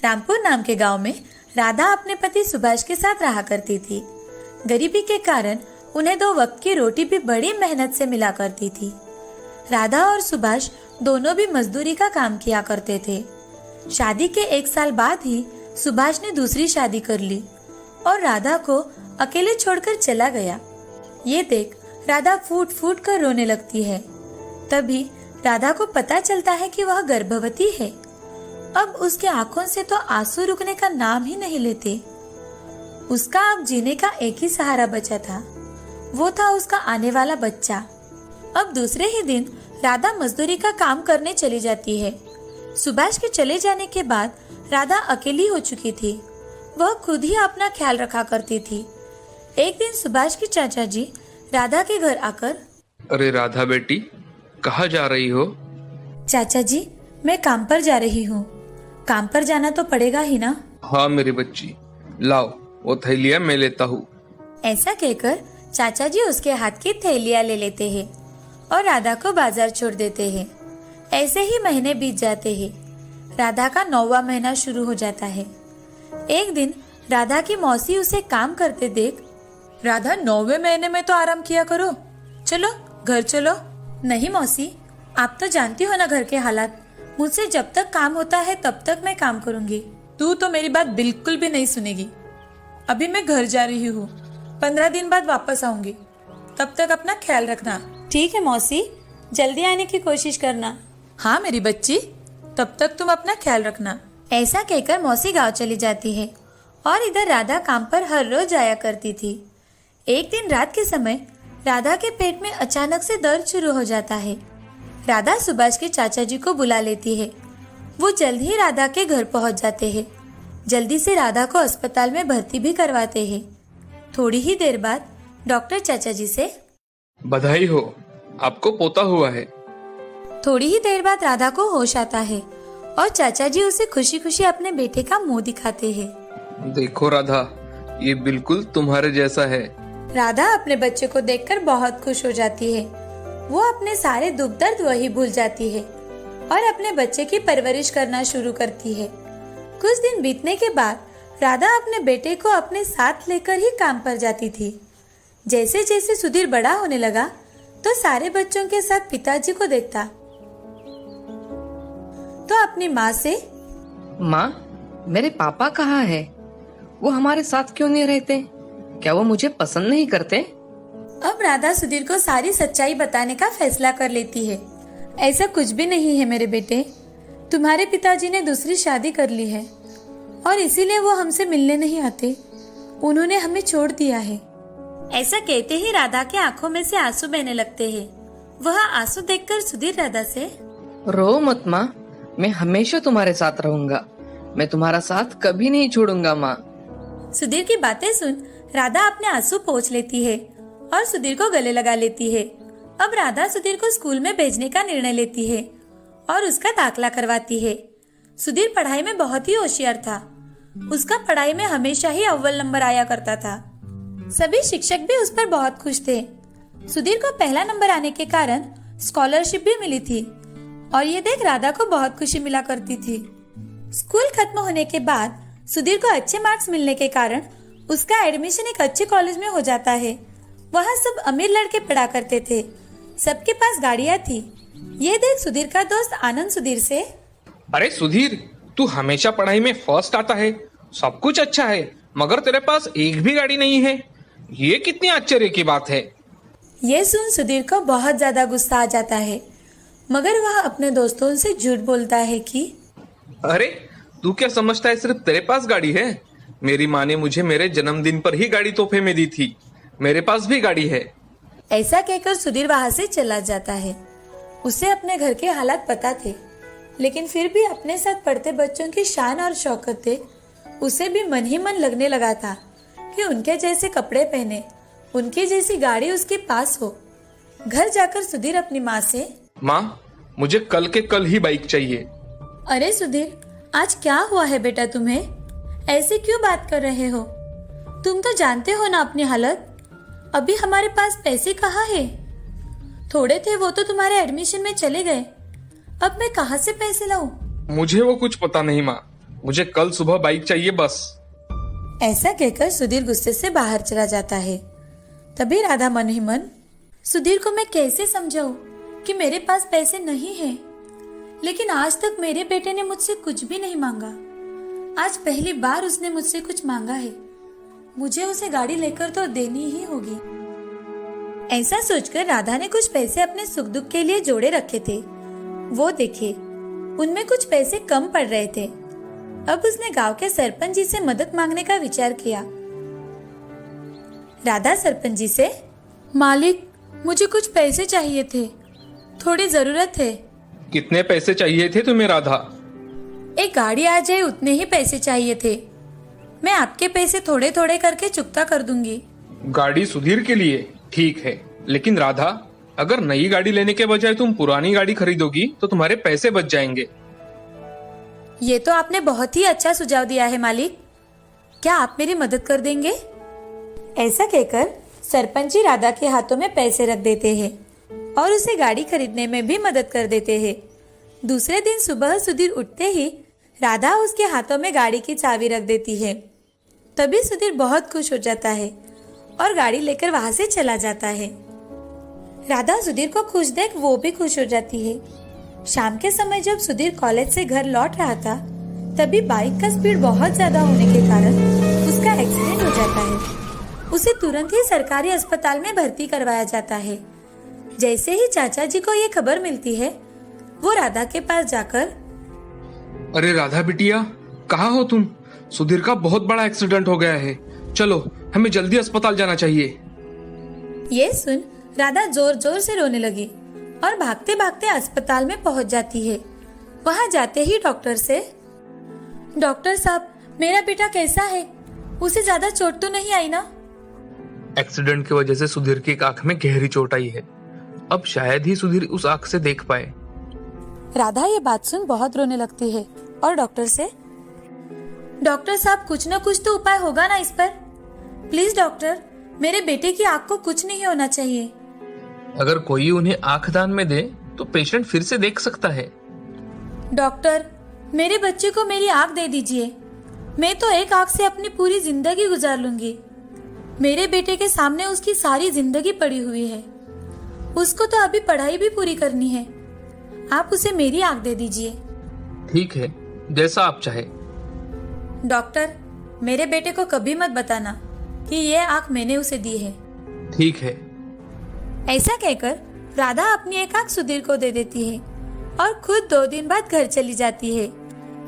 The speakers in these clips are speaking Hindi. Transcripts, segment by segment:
रामपुर नाम के गांव में राधा अपने पति सुभाष के साथ रहा करती थी। गरीबी के कारण उन्हें 2 वक्त की रोटी भी बड़ी मेहनत से मिला करती थी। राधा और सुभाष दोनों भी मजदूरी का काम किया करते थे। शादी के 1 साल बाद ही सुभाष ने दूसरी शादी कर ली और राधा को अकेले छोड़कर चला गया। ये देख राधा फूट फूट कर रोने लगती है। तभी राधा को पता चलता है कि वह गर्भवती है। अब उसके आंखों से तो आंसू रुकने का नाम ही नहीं लेते। उसका अब जीने का एक ही सहारा बचा था, वो था उसका आने वाला बच्चा। अब दूसरे ही दिन राधा मजदूरी का काम करने चली जाती है। सुभाष के चले जाने के बाद राधा अकेली हो चुकी थी। वह खुद ही अपना ख्याल रखा करती थी। एक दिन सुभाष के चाचा जी राधा के घर आकर, अरे राधा बेटी, कहाँ जा रही हो? चाचा जी, मैं काम पर जा रही हूँ। काम पर जाना तो पड़ेगा ही ना। हाँ मेरी बच्ची, लाओ वो थैलियाँ मैं लेता हूँ। ऐसा कहकर चाचा जी उसके हाथ की थैलियाँ ले लेते हैं और राधा को बाजार छोड़ देते हैं। ऐसे ही महीने बीत जाते हैं। राधा का 9वां महीना शुरू हो जाता है। एक दिन राधा की मौसी उसे काम करते देख, राधा 9वें महीने में तो आराम किया करो, चलो घर चलो। नहीं मौसी, आप तो जानती हो ना घर के हालात। मुझसे जब तक काम होता है तब तक मैं काम करूंगी। तू तो मेरी बात बिल्कुल भी नहीं सुनेगी। अभी मैं घर जा रही हूँ, 15 दिन बाद वापस आऊंगी। तब तक अपना ख्याल रखना। ठीक है मौसी, जल्दी आने की कोशिश करना। हाँ मेरी बच्ची, तब तक तुम अपना ख्याल रखना। ऐसा कहकर मौसी गांव चली जाती है और इधर राधा काम पर हर रोज आया करती थी। एक दिन रात के समय राधा के पेट में अचानक से दर्द शुरू हो जाता है। राधा सुभाष के चाचा जी को बुला लेती है। वो जल्द ही राधा के घर पहुंच जाते हैं। जल्दी से राधा को अस्पताल में भर्ती भी करवाते हैं। थोड़ी ही देर बाद डॉक्टर चाचा जी से, बधाई हो, आपको पोता हुआ है। थोड़ी ही देर बाद राधा को होश आता है और चाचा जी उसे खुशी खुशी अपने बेटे का मुंह दिखाते हैं। देखो राधा, ये बिल्कुल तुम्हारे जैसा है। राधा अपने बच्चे को देखकर बहुत खुश हो जाती है। वो अपने सारे दुख दर्द वही भूल जाती है और अपने बच्चे की परवरिश करना शुरू करती है। कुछ दिन बीतने के बाद राधा अपने बेटे को अपने साथ लेकर ही काम पर जाती थी। जैसे जैसे सुधीर बड़ा होने लगा तो सारे बच्चों के साथ पिताजी को देखता तो अपनी माँ से, माँ, मेरे पापा कहाँ है? वो हमारे साथ क्यों नहीं रहते? क्या वो मुझे पसंद नहीं करते? अब राधा सुधीर को सारी सच्चाई बताने का फैसला कर लेती है। ऐसा कुछ भी नहीं है मेरे बेटे, तुम्हारे पिताजी ने दूसरी शादी कर ली है और इसीलिए वो हमसे मिलने नहीं आते। उन्होंने हमें छोड़ दिया है। ऐसा कहते ही राधा के आंखों में से आंसू बहने लगते हैं। वह आंसू देखकर सुधीर राधा से, रो मत माँ, मैं हमेशा तुम्हारे साथ रहूंगा। मैं तुम्हारा साथ कभी नहीं छोड़ूंगा माँ। सुधीर की बातें सुन राधा अपने आंसू पोंछ लेती है और सुधीर को गले लगा लेती है। अब राधा सुधीर को स्कूल में भेजने का निर्णय लेती है और उसका दाखला करवाती है। सुधीर पढ़ाई में बहुत ही होशियार था। उसका पढ़ाई में हमेशा ही अव्वल नंबर आया करता था। सभी शिक्षक भी उस पर बहुत खुश थे। सुधीर को पहला नंबर आने के कारण स्कॉलरशिप भी मिली थी और ये देख राधा को बहुत खुशी मिला करती थी। स्कूल खत्म होने के बाद सुधीर को अच्छे मार्क्स मिलने के कारण उसका एडमिशन एक अच्छे कॉलेज में हो जाता है। वहाँ सब अमीर लड़के पढ़ा करते थे। सबके पास गाड़ियाँ थी। ये देख सुधीर का दोस्त आनंद सुधीर से, अरे सुधीर, तू हमेशा पढ़ाई में फर्स्ट आता है, सब कुछ अच्छा है, मगर तेरे पास एक भी गाड़ी नहीं है। ये कितनी आश्चर्य की बात है। ये सुन सुधीर को बहुत ज्यादा गुस्सा आ जाता है, मगर वह अपने दोस्तों से झूठ बोलता है कि, अरे तू क्या समझता है सिर्फ तेरे पास गाड़ी है? मेरी माँ ने मुझे मेरे जन्मदिन पर ही गाड़ी तोहफे में दी थी। मेरे पास भी गाड़ी है। ऐसा कहकर सुधीर वहाँ से चला जाता है। उसे अपने घर के हालात पता थे, लेकिन फिर भी अपने साथ पढ़ते बच्चों की शान और शौकत देख उसे भी मन ही मन लगने लगा था कि उनके जैसे कपड़े पहने, उनकी जैसी गाड़ी उसके पास हो। घर जाकर सुधीर अपनी माँ से, माँ, मुझे कल के कल ही बाइक चाहिए। अरे सुधीर, आज क्या हुआ है बेटा तुम्हें? ऐसे क्यों बात कर रहे हो? तुम तो जानते हो ना अपनी हालत। अभी हमारे पास पैसे कहाँ है? थोड़े थे वो तो तुम्हारे एडमिशन में चले गए। अब मैं कहाँ से पैसे लाऊं? मुझे वो कुछ पता नहीं माँ, मुझे कल सुबह बाइक चाहिए बस। ऐसा कहकर सुधीर गुस्से से बाहर चला जाता है। तभी राधा मन ही मन, सुधीर को मैं कैसे समझाऊं कि मेरे पास पैसे नहीं हैं, लेकिन आज तक मेरे बेटे ने मुझसे कुछ भी नहीं मांगा। आज पहली बार उसने मुझसे कुछ मांगा है। मुझे उसे गाड़ी लेकर तो देनी ही होगी। ऐसा सोचकर राधा ने कुछ पैसे अपने सुख दुख के लिए जोड़े रखे थे। वो देखे उनमें कुछ पैसे कम पड़ रहे थे। अब उसने गांव के सरपंच जी से मदद मांगने का विचार किया। राधा सरपंच जी से, मालिक मुझे कुछ पैसे चाहिए थे, थोड़ी जरूरत है। कितने पैसे चाहिए थे तुम्हें राधा? एक गाड़ी आ जाए उतने ही पैसे चाहिए थे। मैं आपके पैसे थोड़े थोड़े करके चुकता कर दूंगी। गाड़ी सुधीर के लिए ठीक है, लेकिन राधा अगर नई गाड़ी लेने के बजाय तुम पुरानी गाड़ी खरीदोगी तो तुम्हारे पैसे बच जाएंगे। ये तो आपने बहुत ही अच्छा सुझाव दिया है मालिक। क्या आप मेरी मदद कर देंगे? ऐसा कहकर सरपंच जी राधा के हाथों में पैसे रख देते हैं और उसे गाड़ी खरीदने में भी मदद कर देते हैं। दूसरे दिन सुबह सुधीर उठते ही राधा उसके हाथों में गाड़ी की चाबी रख देती है। तभी सुधीर बहुत खुश हो जाता है और गाड़ी लेकर वहां से चला जाता है। राधा सुधीर को खुश देख वो भी खुश हो जाती है। शाम के समय जब सुधीर कॉलेज से घर लौट रहा था, तभी बाइक का स्पीड बहुत ज्यादा होने के कारण उसका एक्सीडेंट हो जाता है। उसे तुरंत ही सरकारी अस्पताल में भर्ती करवाया जाता है। जैसे ही चाचा जी को ये खबर मिलती है, वो राधा के पास जाकर, अरे राधा बिटिया, कहाँ हो तुम? सुधीर का बहुत बड़ा एक्सीडेंट हो गया है, चलो हमें जल्दी अस्पताल जाना चाहिए। ये सुन राधा जोर जोर से रोने लगी और भागते भागते अस्पताल में पहुंच जाती है। वहां जाते ही डॉक्टर से, डॉक्टर साहब मेरा बेटा कैसा है? उसे ज्यादा चोट तो नहीं आई ना? एक्सीडेंट की वजह से सुधीर की एक आंख में गहरी चोट आई है। अब शायद ही सुधीर उस आंख से देख पाए। राधा ये बात सुन बहुत रोने लगती है और डॉक्टर से, डॉक्टर साहब कुछ न कुछ तो उपाय होगा ना इस पर? प्लीज डॉक्टर, मेरे बेटे की आंख को कुछ नहीं होना चाहिए। अगर कोई उन्हें आंख दान में दे तो पेशेंट फिर से देख सकता है। डॉक्टर, मेरे बच्चे को मेरी आंख दे दीजिए। मैं तो एक आंख से अपनी पूरी जिंदगी गुजार लूंगी। मेरे बेटे के सामने उसकी सारी जिंदगी पड़ी हुई है। उसको तो अभी पढ़ाई भी पूरी करनी है। आप उसे मेरी आंख दे दीजिए। ठीक है, जैसा आप चाहे। डॉक्टर, मेरे बेटे को कभी मत बताना कि ये आंख मैंने उसे दी है। ठीक है। ऐसा कहकर राधा अपनी एक आंख सुधीर को दे देती है और खुद 2 दिन बाद घर चली जाती है।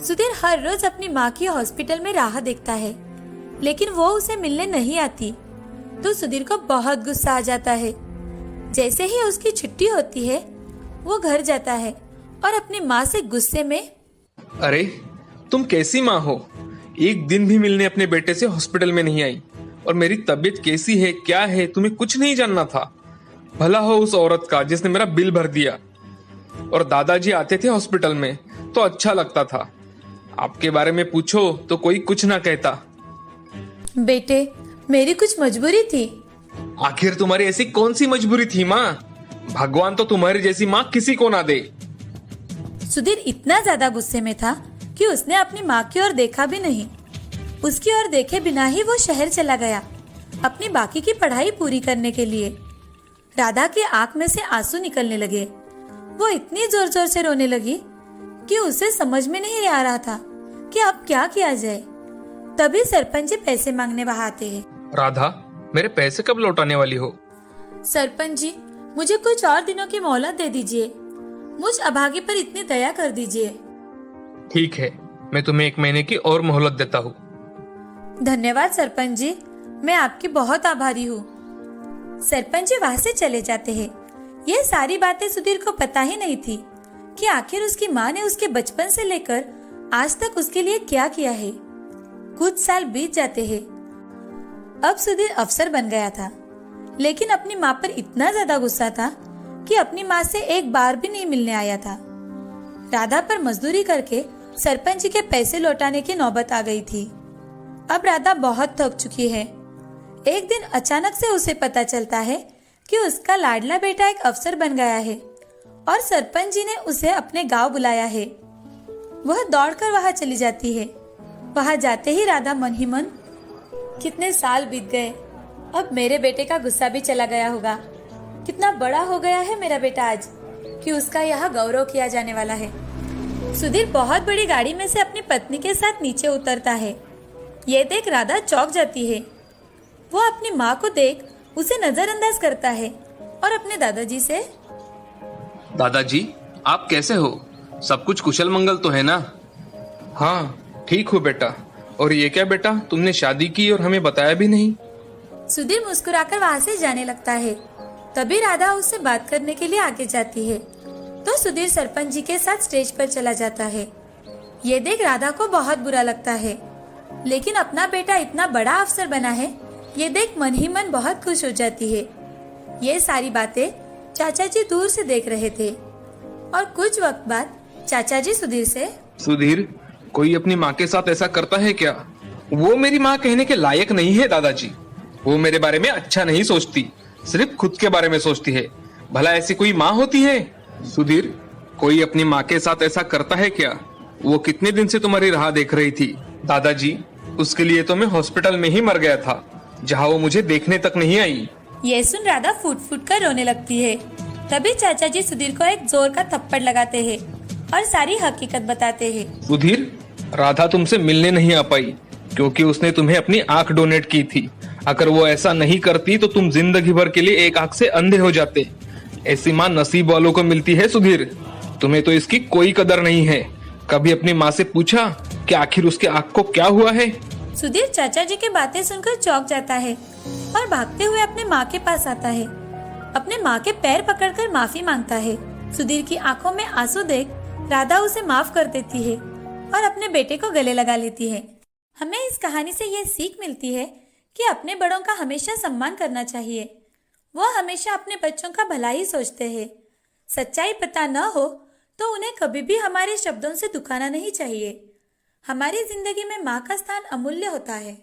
सुधीर हर रोज अपनी माँ की हॉस्पिटल में राह देखता है, लेकिन वो उसे मिलने नहीं आती तो सुधीर को बहुत गुस्सा आ जाता है। जैसे ही उसकी छुट्टी होती है, वो घर जाता है और अपनी माँ से गुस्से में, अरे तुम कैसी माँ हो? एक दिन भी मिलने अपने बेटे से हॉस्पिटल में नहीं आई, और मेरी तबीयत कैसी है क्या है तुम्हें कुछ नहीं जानना था। भला हो उस औरत का जिसने मेरा बिल भर दिया। और दादाजी आते थे हॉस्पिटल में तो अच्छा लगता था। आपके बारे में पूछो तो कोई कुछ ना कहता। बेटे, मेरी कुछ मजबूरी थी। आखिर तुम्हारी ऐसी कौन सी मजबूरी थी माँ? भगवान तो तुम्हारी जैसी माँ किसी को ना दे। सुधीर इतना ज्यादा गुस्से में था कि उसने अपनी माँ की ओर देखा भी नहीं। उसकी ओर देखे बिना ही वो शहर चला गया अपनी बाकी की पढ़ाई पूरी करने के लिए। राधा की आंख में से आंसू निकलने लगे। वो इतनी जोर जोर से रोने लगी कि उसे समझ में नहीं आ रहा था कि अब क्या किया जाए। तभी सरपंच जी पैसे मांगने वहां आते हैं। राधा, मेरे पैसे कब लौटाने वाली हो? सरपंच जी, मुझे कुछ और दिनों की मोहलत दे दीजिए। मुझ अभागे पर इतनी दया कर दीजिए। ठीक है, मैं तुम्हें 1 महीने की और मोहलत देता हूँ। धन्यवाद सरपंच जी, मैं आपकी बहुत आभारी हूँ। सरपंच जी वहां से चले जाते हैं। यह सारी बातें सुधीर को पता ही नहीं थी कि आखिर उसकी माँ ने उसके बचपन से लेकर आज तक उसके लिए क्या किया है। कुछ साल बीत जाते हैं। अब सुधीर अफसर बन गया था, लेकिन अपनी माँ पर इतना ज्यादा गुस्सा था कि अपनी माँ से एक बार भी नहीं मिलने आया था। राधा पर मजदूरी करके सरपंच जी के पैसे लौटाने की नौबत आ गई थी। अब राधा बहुत थक चुकी है। एक दिन अचानक से उसे पता चलता है कि उसका लाडला बेटा एक अफसर बन गया है और सरपंच जी ने उसे अपने गांव बुलाया है। वह दौड़कर वहां चली जाती है वहां जाते ही राधा मन ही मन, कितने साल बीत गए, अब मेरे बेटे का गुस्सा भी चला गया होगा। कितना बड़ा हो गया है मेरा बेटा आज कि उसका यहाँ गौरव किया जाने वाला है। सुधीर बहुत बड़ी गाड़ी में से अपनी पत्नी के साथ नीचे उतरता है। ये देख राधा चौंक जाती है। वो अपनी माँ को देख उसे नजरअंदाज करता है और अपने दादाजी से, दादाजी आप कैसे हो? सब कुछ कुशल मंगल तो है ना? हाँ ठीक हो बेटा। और ये क्या बेटा, तुमने शादी की और हमें बताया भी नहीं? सुधीर मुस्कुराकर वहां से जाने लगता है। तभी राधा उससे बात करने के लिए आगे जाती है तो सुधीर सरपंच जी के साथ स्टेज पर चला जाता है। ये देख राधा को बहुत बुरा लगता है, लेकिन अपना बेटा इतना बड़ा अफसर बना है, ये देख मन ही मन बहुत खुश हो जाती है। ये सारी बातें चाचा जी दूर से देख रहे थे और कुछ वक्त बाद चाचा जी सुधीर से, सुधीर कोई अपनी माँ के साथ ऐसा करता है क्या? वो मेरी माँ कहने के लायक नहीं है दादाजी। वो मेरे बारे में अच्छा नहीं सोचती, सिर्फ खुद के बारे में सोचती है। भला ऐसी कोई माँ होती है? सुधीर कोई अपनी माँ के साथ ऐसा करता है क्या? वो कितने दिन से तुम्हारी राह देख रही थी। दादाजी उसके लिए तो मैं हॉस्पिटल में ही मर गया था, जहाँ वो मुझे देखने तक नहीं आई। ये सुन राधा फूट फूट कर रोने लगती है। तभी चाचा जी सुधीर को एक जोर का थप्पड़ लगाते हैं और सारी हकीकत बताते हैं। सुधीर राधा तुमसे मिलने नहीं आ पाई क्योंकि उसने तुम्हें अपनी आंख डोनेट की थी। अगर वो ऐसा नहीं करती तो तुम जिंदगी भर के लिए एक आंख से अंधे हो जाते। ऐसी माँ नसीब वालों को मिलती है सुधीर, तुम्हें तो इसकी कोई कदर नहीं है। कभी अपनी माँ से पूछा कि आखिर उसके आंख को क्या हुआ है? सुधीर चाचा जी की बातें सुनकर चौंक जाता है और भागते हुए अपने माँ के पास आता है। अपने माँ के पैर पकड़कर माफी मांगता है। सुधीर की आंखों में आंसू देख राधा उसे माफ कर देती है और अपने बेटे को गले लगा लेती है। हमें इस कहानी से ये सीख मिलती है कि अपने बड़ों का हमेशा सम्मान करना चाहिए। वो हमेशा अपने बच्चों का भला ही सोचते हैं। सच्चाई पता न हो तो उन्हें कभी भी हमारे शब्दों से दुखाना नहीं चाहिए। हमारी जिंदगी में माँ का स्थान अमूल्य होता है।